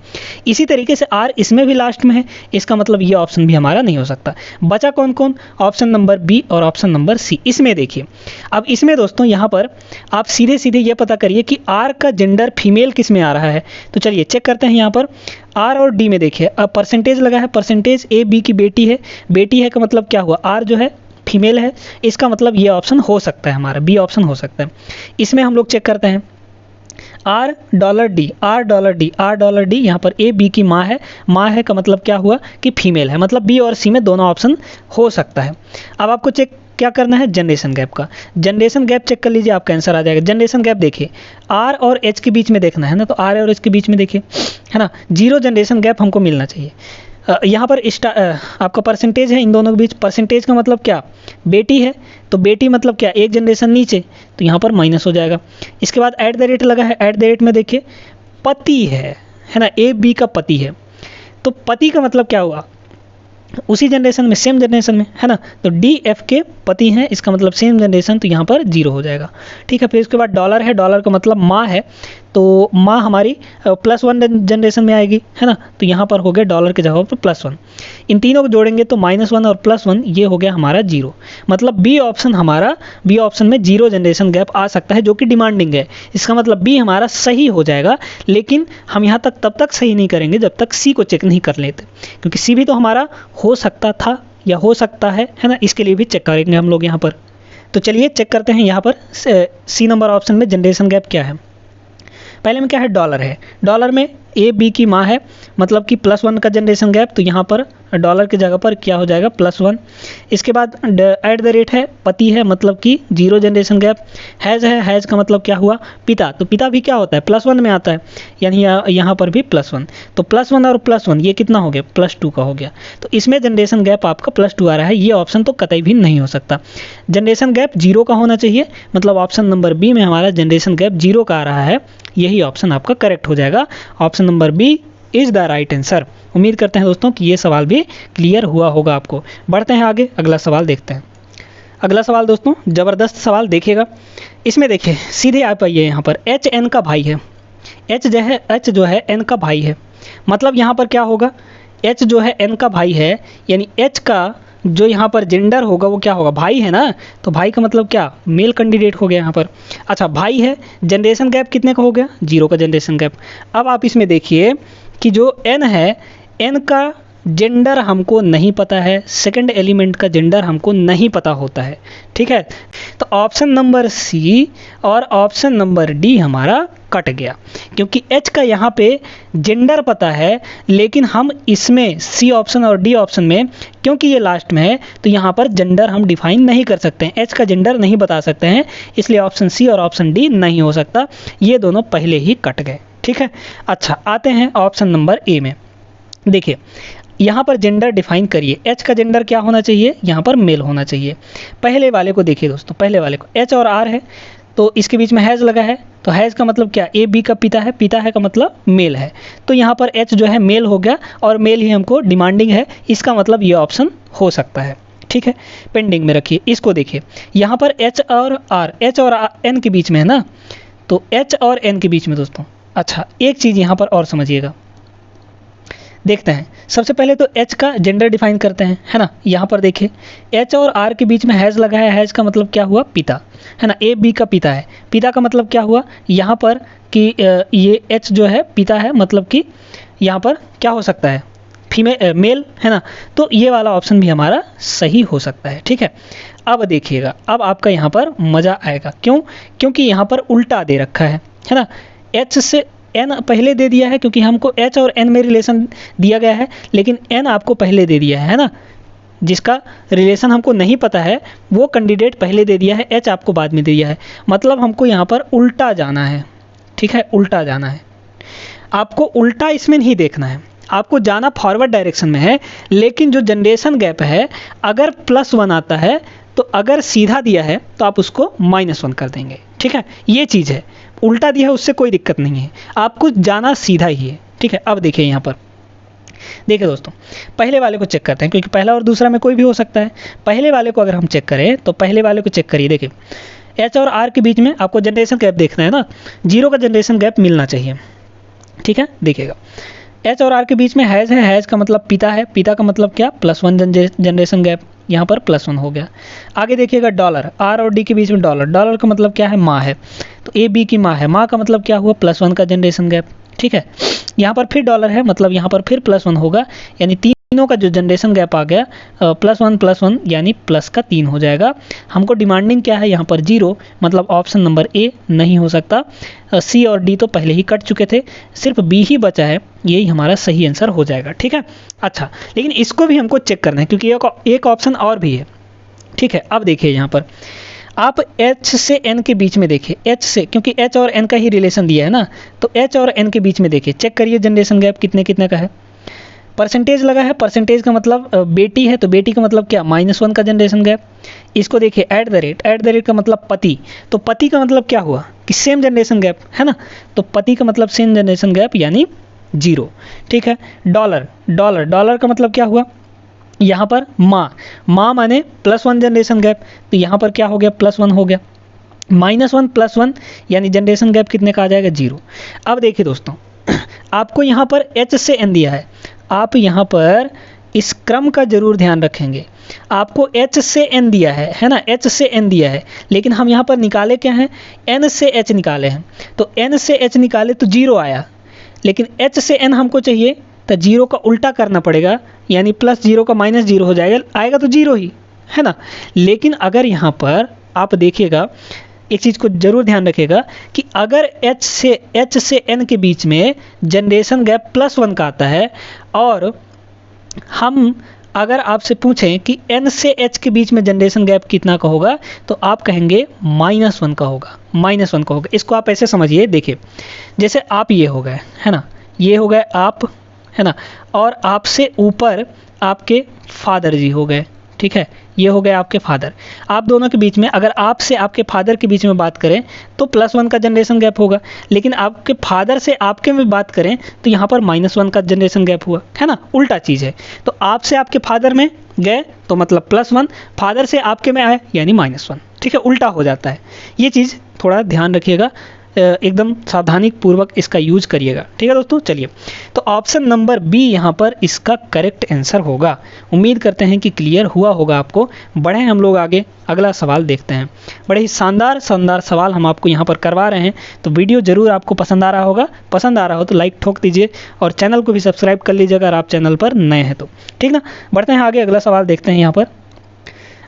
इसी तरीके से आर इसमें भी लास्ट में है, इसका मतलब ये ऑप्शन भी हमारा नहीं हो सकता। बचा कौन कौन, ऑप्शन नंबर बी और ऑप्शन नंबर सी। इसमें देखिए, अब इसमें दोस्तों यहाँ पर आप सीधे सीधे ये पता करिए कि आर का जेंडर फीमेल किस में आ रहा है। तो चलिए चेक करते हैं। यहाँ पर आर और डी में देखिए, अब परसेंटेज लगा है, परसेंटेज ए बी की बेटी है, बेटी है का मतलब क्या हुआ, आर जो है फीमेल है, इसका मतलब ये ऑप्शन हो सकता है, हमारा बी ऑप्शन हो सकता है। इसमें हम लोग चेक करते हैं $D, $D, यहाँ पर ए बी की माँ है का मतलब क्या हुआ कि फीमेल है, मतलब बी और सी में दोनों ऑप्शन हो सकता है। अब आपको चेक क्या करना है, जनरेशन गैप का, जनरेशन गैप चेक कर लीजिए, आपका आंसर आ जाएगा। जनरेशन गैप देखिए, आर और एच के बीच में देखना है ना, तो आर और एच के बीच में देखिए, है ना, 0 जनरेशन गैप हमको मिलना चाहिए। यहाँ पर आपका परसेंटेज है इन दोनों के बीच, परसेंटेज का मतलब क्या, बेटी है, तो बेटी मतलब क्या, एक जनरेशन नीचे, तो यहाँ पर माइनस हो जाएगा। इसके बाद @ लगा है, @ में देखिए पति है ना, ए बी का पति है, तो पति का मतलब क्या हुआ, उसी जनरेशन में, सेम जनरेशन में, है ना, तो डी एफ के पति हैं, इसका मतलब सेम जनरेशन, तो यहाँ पर 0 हो जाएगा। ठीक है, फिर उसके बाद डॉलर है, डॉलर का मतलब माँ है, तो माँ हमारी +1 जनरेशन में आएगी, है ना, तो यहाँ पर हो गया डॉलर के जगह पर +1। इन तीनों को जोड़ेंगे तो -1 और +1, ये हो गया हमारा 0। मतलब बी ऑप्शन हमारा, बी ऑप्शन में 0 जनरेशन गैप आ सकता है, जो कि डिमांडिंग है। इसका मतलब बी हमारा सही हो जाएगा, लेकिन हम यहाँ तक तब तक सही नहीं करेंगे जब तक सी को चेक नहीं कर लेते, क्योंकि सी भी तो हमारा हो सकता था या हो सकता है ना, इसके लिए भी चेक करेंगे हम लोग यहाँ पर। तो चलिए चेक करते हैं यहाँ पर सी नंबर ऑप्शन में जनरेशन गैप क्या है। पहले में क्या है, डॉलर है, डॉलर में ए बी की माँ है, मतलब कि +1 का जनरेशन गैप, तो यहाँ पर डॉलर की जगह पर क्या हो जाएगा, +1। इसके बाद @ है, पति है, मतलब कि 0 जनरेशन गैप। हैज़ है, हैज़ का मतलब क्या हुआ, पिता, तो पिता भी क्या होता है, +1 में आता है, यानी यहाँ पर भी +1, तो +1 और +1 ये कितना हो गया, +2 का हो गया। तो इसमें जनरेशन गैप आपका +2 आ रहा है, ये ऑप्शन तो कतई भी नहीं हो सकता। जनरेशन गैप 0 का होना चाहिए, मतलब ऑप्शन नंबर बी में हमारा जनरेशन गैप 0 का आ रहा है, यही ऑप्शन आपका करेक्ट हो जाएगा। Option number B is the right answer. उम्मीद करते हैं दोस्तों कि ये सवाल भी क्लियर हुआ होगा आपको। बढ़ते हैं आगे, अगला सवाल देखते हैं। अगला सवाल दोस्तों ज़बरदस्त सवाल देखिएगा। इसमें देखिए सीधे आप आइए, यहाँ पर एच एन का भाई है, एच जो है एन का भाई है, मतलब यहाँ पर क्या होगा, एच जो है एन का भाई है, यानी एच का जो यहाँ पर जेंडर होगा वो क्या होगा, भाई है ना, तो भाई का मतलब क्या, मेल कैंडिडेट हो गया यहाँ पर। अच्छा भाई है, जनरेशन गैप कितने का हो गया, 0 का जनरेशन गैप। अब आप इसमें देखिए कि जो n है, n का जेंडर हमको नहीं पता है, सेकंड एलिमेंट का जेंडर हमको नहीं पता होता है, ठीक है। तो ऑप्शन नंबर सी और ऑप्शन नंबर डी हमारा कट गया, क्योंकि एच का यहाँ पे जेंडर पता है, लेकिन हम इसमें सी ऑप्शन और डी ऑप्शन में, क्योंकि ये लास्ट में है, तो यहाँ पर जेंडर हम डिफाइन नहीं कर सकते हैं, एच का जेंडर नहीं बता सकते हैं, इसलिए ऑप्शन सी और ऑप्शन डी नहीं हो सकता, ये दोनों पहले ही कट गए, ठीक है। अच्छा आते हैं ऑप्शन नंबर ए में। देखिए यहाँ पर जेंडर डिफाइन करिए, एच का जेंडर क्या होना चाहिए, यहाँ पर मेल होना चाहिए। पहले वाले को देखिए दोस्तों, पहले वाले को एच और आर है, तो इसके बीच में हैज़ लगा है, तो हैज़ का मतलब क्या, ए बी का पिता है, पिता है का मतलब मेल है, तो यहाँ पर एच जो है मेल हो गया, और मेल ही हमको डिमांडिंग है, इसका मतलब ये ऑप्शन हो सकता है, ठीक है। पेंडिंग में रखिए, इसको देखिए यहाँ पर एच और आर, एच और एन के बीच में है ना, तो एच और एन के बीच में दोस्तों। अच्छा एक चीज़ यहाँ पर और समझिएगा, देखते हैं, सबसे पहले तो एच का जेंडर डिफाइन करते हैं, है ना। यहाँ पर देखिए एच और आर के बीच में हैज़ लगा है, हैज़ का मतलब क्या हुआ, पिता, है ना, ए बी का पिता है, पिता का मतलब क्या हुआ यहाँ पर कि ये एच जो है पिता है, मतलब कि यहाँ पर क्या हो सकता है, फीमेल मेल, है ना, तो ये वाला ऑप्शन भी हमारा सही हो सकता है, ठीक है। अब देखिएगा, अब आपका यहाँ पर मज़ा आएगा, क्यों, क्योंकि यहाँ पर उल्टा दे रखा है ना, एच से एन पहले दे दिया है, क्योंकि हमको एच और एन में रिलेशन दिया गया है, लेकिन एन आपको पहले दे दिया है ना, जिसका रिलेशन हमको नहीं पता है वो कैंडिडेट पहले दे दिया है, एच आपको बाद में दे दिया है, मतलब हमको यहाँ पर उल्टा जाना है, ठीक है, उल्टा जाना है। आपको उल्टा इसमें नहीं देखना है, आपको जाना फॉरवर्ड डायरेक्शन में है, लेकिन जो जनरेशन गैप है अगर +1 आता है, तो अगर सीधा दिया है तो आप उसको -1 कर देंगे, ठीक है, ये चीज़ है। उल्टा दिया है उससे कोई दिक्कत नहीं है, आपको जाना सीधा ही है, ठीक है। अब देखिए यहाँ पर, देखिए दोस्तों पहले वाले को चेक करते हैं, क्योंकि पहला और दूसरा में कोई भी हो सकता है। पहले वाले को अगर हम चेक करें, तो पहले वाले को चेक करिए, देखिए एच और आर के बीच में आपको जनरेशन गैप देखना है ना, 0 का जनरेशन गैप मिलना चाहिए, ठीक है। देखिएगा एच और आर के बीच में हैज़ है, हैज़ का मतलब पिता है, पिता का मतलब क्या, +1 जनरेशन गैप, यहाँ पर +1 हो गया। आगे देखिएगा डॉलर, आर और डी के बीच में डॉलर, डॉलर का मतलब क्या है, माँ है, तो ए बी की माँ है, माँ का मतलब क्या हुआ, +1 का जनरेशन गैप, ठीक है। यहाँ पर फिर डॉलर है, मतलब यहाँ पर फिर +1 होगा, यानी तीनों का जो जनरेशन गैप आ गया +1 यानी +3 हो जाएगा। हमको डिमांडिंग क्या है यहाँ पर 0, मतलब ऑप्शन नंबर ए नहीं हो सकता, सी और डी तो पहले ही कट चुके थे, सिर्फ बी ही बचा है, यही हमारा सही आंसर हो जाएगा, ठीक है। अच्छा लेकिन इसको भी हमको चेक करना है, क्योंकि एक ऑप्शन और भी है, ठीक है। अब देखिए यहाँ पर आप H से N के बीच में देखिए, H से, क्योंकि H और N का ही रिलेशन दिया है ना, तो H और N के बीच में देखिए, चेक करिए जनरेशन गैप कितने कितने का है। परसेंटेज लगा है, परसेंटेज का मतलब बेटी है, तो बेटी का मतलब क्या, -1 का जनरेशन गैप। इसको देखिए ऐट द रेट का मतलब पति, तो पति का मतलब क्या हुआ कि सेम जनरेशन गैप, है ना, तो पति का मतलब सेम जनरेशन गैप यानी 0, ठीक है। डॉलर का मतलब क्या हुआ, यहाँ पर माँ माने +1 जनरेशन गैप, तो यहाँ पर क्या हो गया, +1 हो गया, -1 +1 यानी जनरेशन गैप कितने का आ जाएगा, 0। अब देखिए दोस्तों आपको यहाँ पर H से N दिया है, आप यहाँ पर इस क्रम का जरूर ध्यान रखेंगे। आपको H से N दिया है ना, H से N दिया है, लेकिन हम यहाँ पर निकाले क्या हैं, N से H निकाले हैं, तो N से H निकाले तो 0 आया, लेकिन H से N हमको चाहिए, तो 0 का उल्टा करना पड़ेगा, यानी +0 का -0 हो जाएगा, आएगा तो 0 ही, है ना। लेकिन अगर यहाँ पर आप देखिएगा, एक चीज़ को जरूर ध्यान रखिएगा कि अगर H से N के बीच में जनरेशन गैप +1 का आता है, और हम अगर आपसे पूछें कि N से H के बीच में जनरेशन गैप कितना का होगा, तो आप कहेंगे -1 का होगा, -1 का होगा। इसको आप ऐसे समझिए, देखिए जैसे आप ये हो गए, है ना, ये हो गए आप, है ना, और आपसे ऊपर आपके फादर जी हो गए, ठीक है, ये हो गए आपके फादर। आप दोनों के बीच में, अगर आप से आपके फादर के बीच में बात करें तो +1 का जनरेशन गैप होगा, लेकिन आपके फादर से आपके में बात करें तो यहाँ पर -1 का जनरेशन गैप हुआ, है ना, उल्टा चीज़ है। तो आप से आपके फादर में गए तो मतलब +1, फादर से आपके में आए यानी -1, ठीक है, उल्टा हो जाता है। ये चीज़ थोड़ा ध्यान रखिएगा, एकदम सावधानी पूर्वक इसका यूज करिएगा। ठीक है दोस्तों, चलिए तो ऑप्शन नंबर बी यहाँ पर इसका करेक्ट आंसर होगा। उम्मीद करते हैं कि क्लियर हुआ होगा आपको। बढ़े हम लोग आगे, अगला सवाल देखते हैं। बड़े ही शानदार सवाल हम आपको यहाँ पर करवा रहे हैं, तो वीडियो जरूर आपको पसंद आ रहा होगा। पसंद आ रहा हो तो लाइक ठोक दीजिए और चैनल को भी सब्सक्राइब कर लीजिएगा अगर आप चैनल पर नए हैं तो। ठीक ना, बढ़ते हैं आगे, अगला सवाल देखते हैं। यहाँ पर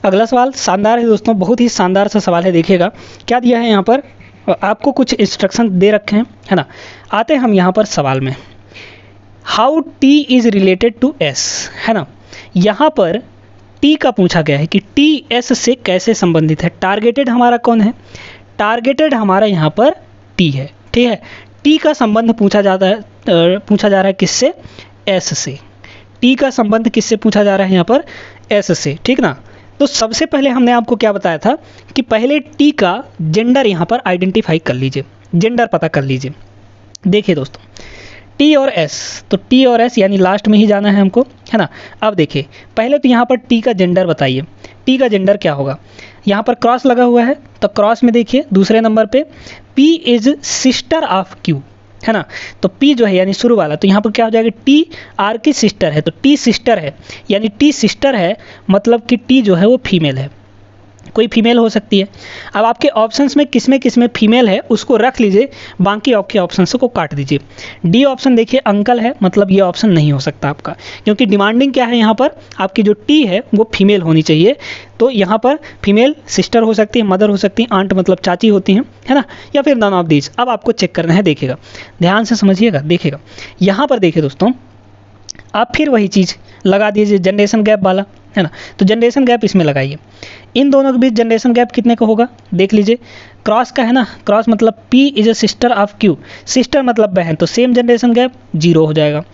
अगला सवाल शानदार है दोस्तों, बहुत ही शानदार सा सवाल है। देखिएगा क्या दिया है यहाँ पर, आपको कुछ इंस्ट्रक्शन दे रखे हैं, है ना। आते हैं हम यहाँ पर सवाल में, how T is related to S, है ना। यहाँ पर टी का पूछा गया है कि टी एस से कैसे संबंधित है। टारगेटेड हमारा कौन है, टारगेटेड हमारा यहाँ पर टी है। ठीक है, टी का संबंध पूछा जा रहा है किससे, एस से। टी का संबंध किससे पूछा जा रहा है यहाँ पर, एस से। ठीक ना, तो सबसे पहले हमने आपको क्या बताया था कि पहले टी का जेंडर यहाँ पर आइडेंटिफाई कर लीजिए, जेंडर पता कर लीजिए। देखिए दोस्तों, टी और एस, तो टी और एस यानी लास्ट में ही जाना है हमको, है ना। अब देखिए पहले तो यहाँ पर टी का जेंडर बताइए, टी का जेंडर क्या होगा। यहाँ पर क्रॉस लगा हुआ है, तो क्रॉस में देखिए दूसरे नंबर पे P is sister of Q, है ना। तो P जो है यानी शुरू वाला, तो यहाँ पर क्या हो जाएगा, T R की सिस्टर है, तो T सिस्टर है, यानी T सिस्टर है मतलब कि T जो है वो फीमेल है, कोई फीमेल हो सकती है। अब आपके ऑप्शंस में किसमें फीमेल है उसको रख लीजिए, बाकी आपके ऑप्शंस को काट दीजिए। डी ऑप्शन देखिए अंकल है, मतलब ये ऑप्शन नहीं हो सकता आपका, क्योंकि डिमांडिंग क्या है यहाँ पर, आपकी जो टी है वो फीमेल होनी चाहिए। तो यहाँ पर फीमेल सिस्टर हो सकती है, मदर हो सकती है, आंट मतलब चाची होती हैं, है ना, या फिर नन ऑफ दीज। अब आपको चेक करना है, देखिएगा ध्यान से समझिएगा। देखिएगा यहाँ पर देखिए दोस्तों, आप फिर वही चीज़ लगा दीजिए जनरेशन गैप वाला, है ना। तो जनरेशन गैप इसमें लगाइए, इन दोनों के बीच जनरेशन गैप कितने का होगा देख लीजिए। क्रॉस का है ना, क्रॉस मतलब P is a sister of Q, sister मतलब बहन, तो सेम जनरेशन गैप 0 हो जाएगा।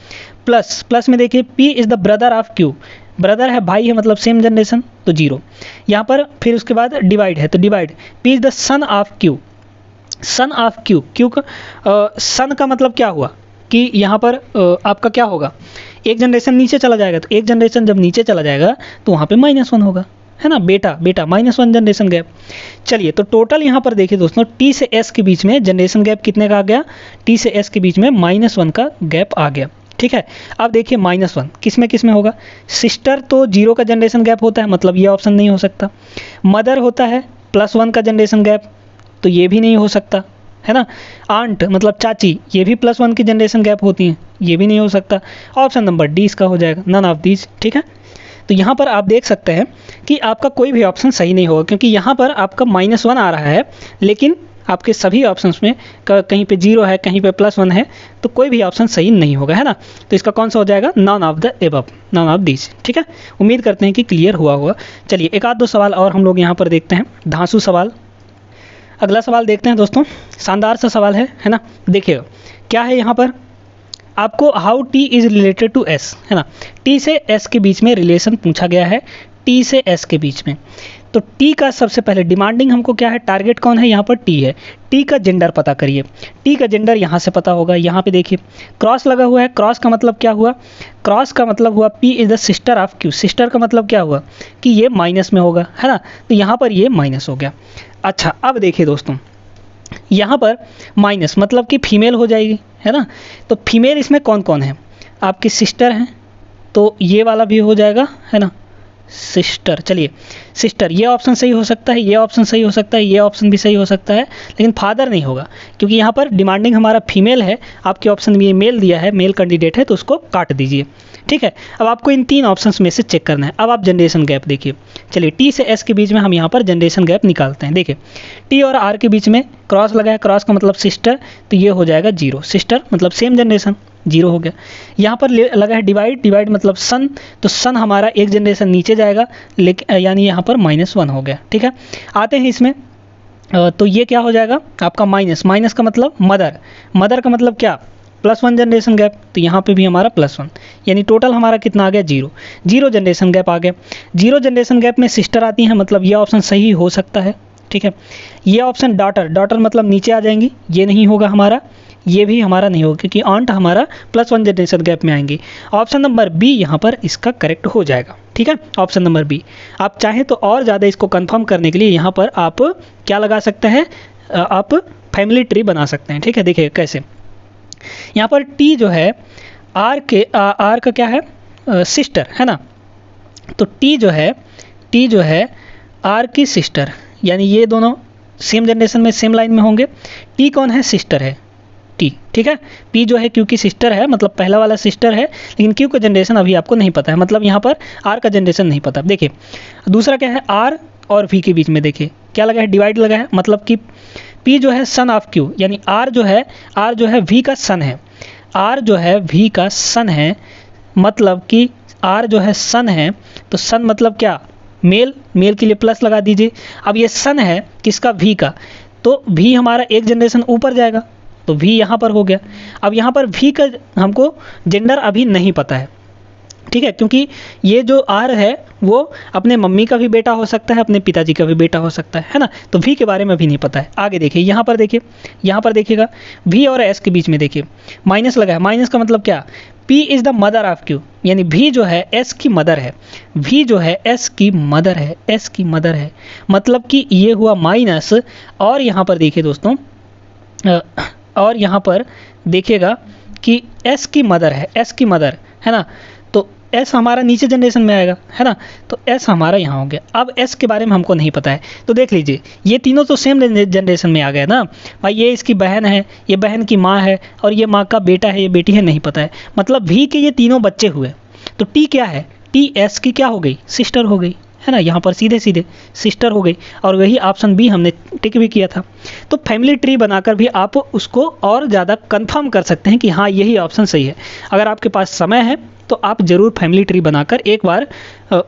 प्लस में देखिए P is the brother of Q, brother है, भाई है, मतलब सेम जनरेशन, तो 0 यहाँ पर। फिर उसके बाद डिवाइड है, तो divide P is the son of Q, son of Q, Q का सन का मतलब क्या हुआ कि यहाँ पर आपका क्या होगा, एक जनरेशन नीचे चला जाएगा, तो एक जनरेशन जब नीचे चला जाएगा तो वहाँ पे -1 होगा, है ना, बेटा -1 जनरेशन गैप। चलिए तो टोटल यहाँ पर देखिए दोस्तों, टी से एस के बीच में जनरेशन गैप कितने का आ गया, टी से एस के बीच में -1 का गैप आ गया। ठीक है, अब देखिए -1 किस में होगा, सिस्टर तो 0 का जनरेशन गैप होता है, मतलब ये ऑप्शन नहीं हो सकता। मदर होता है +1 का जनरेशन गैप, तो ये भी नहीं हो सकता, है ना। आंट मतलब चाची, ये भी +1 की जनरेशन गैप होती हैं, ये भी नहीं हो सकता। ऑप्शन नंबर डी इसका हो जाएगा, नन ऑफ दीज। ठीक है, तो यहाँ पर आप देख सकते हैं कि आपका कोई भी ऑप्शन सही नहीं होगा, क्योंकि यहाँ पर आपका -1 आ रहा है, लेकिन आपके सभी ऑप्शंस में कहीं पे 0 है, कहीं पे +1 है, तो कोई भी ऑप्शन सही नहीं होगा, है ना। तो इसका कौन सा हो जाएगा, none of the above, none of these. ठीक है, उम्मीद करते हैं कि क्लियर हुआ होगा। चलिए एक आध दो सवाल और हम लोग यहाँ पर देखते हैं, धांसू सवाल। अगला सवाल देखते हैं दोस्तों, शानदार सा सवाल है ना। देखिएगा क्या है यहाँ पर, आपको how T is related to S, है ना। टी से एस के बीच में रिलेशन पूछा गया है, टी से एस के बीच में। तो टी का सबसे पहले डिमांडिंग हमको क्या है, टारगेट कौन है, यहाँ पर टी है। टी का जेंडर पता करिए, टी का जेंडर यहाँ से पता होगा। यहाँ पे देखिए क्रॉस लगा हुआ है, क्रॉस का मतलब क्या हुआ, क्रॉस का मतलब हुआ P is the sister of Q, sister का मतलब क्या हुआ कि ये माइनस में होगा, है ना, तो यहाँ पर ये माइनस हो गया। अच्छा अब देखिए दोस्तों, यहाँ पर माइनस मतलब कि फीमेल हो जाएगी, है ना। तो फीमेल इसमें कौन कौन है, आपकी सिस्टर हैं, तो ये वाला भी हो जाएगा, है ना, सिस्टर। चलिए सिस्टर, ये ऑप्शन सही हो सकता है, ये ऑप्शन सही हो सकता है, ये ऑप्शन भी सही हो सकता है, लेकिन फादर नहीं होगा, क्योंकि यहाँ पर डिमांडिंग हमारा फीमेल है, आपके ऑप्शन में ये मेल दिया है, मेल कैंडिडेट है, तो उसको काट दीजिए। ठीक है, अब आपको इन 3 ऑप्शंस में से चेक करना है। अब आप जनरेशन गैप देखिए, चलिए टी से एस के बीच में हम यहाँ पर जनरेशन गैप निकालते हैं। देखिए टी और आर के बीच में क्रॉस लगा है, क्रॉस का मतलब सिस्टर, तो ये हो जाएगा 0, सिस्टर मतलब सेम जनरेशन, 0 हो गया। यहाँ पर लगा है डिवाइड मतलब सन, तो सन हमारा एक जनरेशन नीचे जाएगा, लेकिन यानी यहाँ पर -1 हो गया। ठीक है, आते हैं इसमें, तो ये क्या हो जाएगा आपका माइनस का मतलब मदर का मतलब क्या, +1 जनरेशन गैप, तो यहाँ पे भी हमारा +1, यानी टोटल हमारा कितना आ गया, 0 जनरेशन गैप आ गया। 0 जनरेशन गैप में सिस्टर आती हैं, मतलब ये ऑप्शन सही हो सकता है। ठीक है, ये ऑप्शन डॉटर मतलब नीचे आ जाएंगी, ये नहीं होगा हमारा, ये भी हमारा नहीं होगा, क्योंकि आंट हमारा +1 जनरेशन गैप में आएंगी। ऑप्शन नंबर बी यहाँ पर इसका करेक्ट हो जाएगा। ठीक है, ऑप्शन नंबर बी। आप चाहें तो और ज़्यादा इसको कंफर्म करने के लिए यहाँ पर आप क्या लगा सकते हैं, आप फैमिली ट्री बना सकते हैं। ठीक है, देखिए कैसे। यहाँ पर टी जो है आर का क्या है, सिस्टर है ना। तो टी जो है आर की सिस्टर, यानी ये दोनों सेम जनरेशन में सेम लाइन में होंगे। टी कौन है, सिस्टर है टी। ठीक है, पी जो है क्यू की सिस्टर है, मतलब पहला वाला सिस्टर है, लेकिन क्यू का जनरेशन अभी आपको नहीं पता है, मतलब यहाँ पर आर का जनरेशन नहीं पता। देखिए दूसरा क्या है, आर और वी के बीच में देखिए क्या लगा है, डिवाइड लगा है, मतलब कि पी जो है सन ऑफ क्यू, यानी आर जो है वी का सन है, आर जो है वी का सन है, मतलब कि आर जो है सन है, तो सन मतलब क्या, मेल, मेल के लिए प्लस लगा दीजिए। अब ये सन है किसका, वी का, तो वी हमारा एक जनरेशन ऊपर जाएगा, तो वी यहाँ पर हो गया। अब यहाँ पर वी का हमको जेंडर अभी नहीं पता है, ठीक है, क्योंकि ये जो आर है वो अपने मम्मी का भी बेटा हो सकता है, अपने पिताजी का भी बेटा हो सकता है ना। तो वी के बारे में भी नहीं पता है। आगे देखिए, यहाँ पर देखिएगा वी और एस के बीच में देखिए माइनस लगा है। माइनस का मतलब क्या, P is the mother of Q, यानी वी जो है एस की मदर है, वी जो है एस की मदर है, एस की मदर है, मतलब कि ये हुआ माइनस। और यहाँ पर देखिए दोस्तों, और यहाँ पर देखिएगा कि एस की मदर है, एस की मदर है ना, तो एस हमारा नीचे जनरेशन में आएगा है ना, तो एस हमारा यहाँ हो गया। अब एस के बारे में हमको नहीं पता है, तो देख लीजिए ये तीनों तो सेम जनरेशन में आ गए ना भाई, ये इसकी बहन है, ये बहन की माँ है, और ये माँ का बेटा है, ये बेटी है, नहीं पता है, मतलब वी के ये तीनों बच्चे हुए। तो टी क्या है, टी एस की क्या हो गई, सिस्टर हो गई है ना, यहाँ पर सीधे सीधे सिस्टर हो गई, और वही ऑप्शन बी हमने टिक भी किया था। तो फैमिली ट्री बनाकर भी आप उसको और ज़्यादा कंफर्म कर सकते हैं कि हाँ यही ऑप्शन सही है। अगर आपके पास समय है तो आप ज़रूर फैमिली ट्री बनाकर एक बार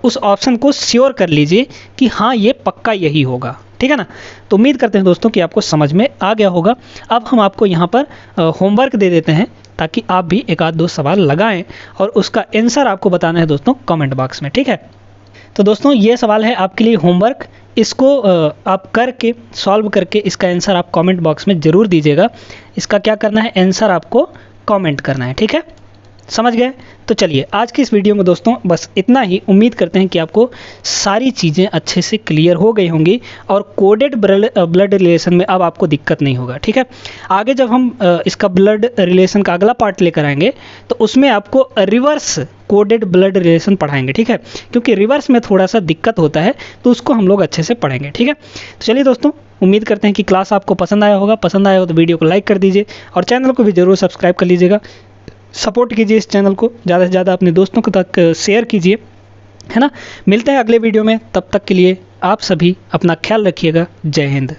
उस ऑप्शन को श्योर कर लीजिए कि हाँ ये पक्का यही होगा, ठीक है ना। तो उम्मीद करते हैं दोस्तों कि आपको समझ में आ गया होगा। अब हम आपको यहाँ पर होमवर्क दे देते हैं ताकि आप भी एक आध दो सवाल लगाएं और उसका आंसर आपको बताना है दोस्तों कमेंट बॉक्स में, ठीक है। तो दोस्तों ये सवाल है आपके लिए होमवर्क, इसको आप करके सॉल्व करके इसका आंसर आप कमेंट बॉक्स में ज़रूर दीजिएगा। इसका क्या करना है, आंसर आपको कमेंट करना है, ठीक है, समझ गए। तो चलिए आज की इस वीडियो में दोस्तों बस इतना ही। उम्मीद करते हैं कि आपको सारी चीज़ें अच्छे से क्लियर हो गई होंगी और कोडेड ब्लड रिलेशन में अब आपको दिक्कत नहीं होगा, ठीक है। आगे जब हम इसका ब्लड रिलेशन का अगला पार्ट लेकर आएंगे तो उसमें आपको रिवर्स कोडेड ब्लड रिलेशन पढ़ाएंगे, ठीक है, क्योंकि रिवर्स में थोड़ा सा दिक्कत होता है, तो उसको हम लोग अच्छे से पढ़ेंगे, ठीक है। तो चलिए दोस्तों, उम्मीद करते हैं कि क्लास आपको पसंद आया होगा। पसंद आया हो तो वीडियो को लाइक कर दीजिए और चैनल को भी ज़रूर सब्सक्राइब कर लीजिएगा। सपोर्ट कीजिए इस चैनल को, ज़्यादा से ज़्यादा अपने दोस्तों तक शेयर कीजिए, है ना। मिलते हैं अगले वीडियो में, तब तक के लिए आप सभी अपना ख्याल रखिएगा। जय हिंद।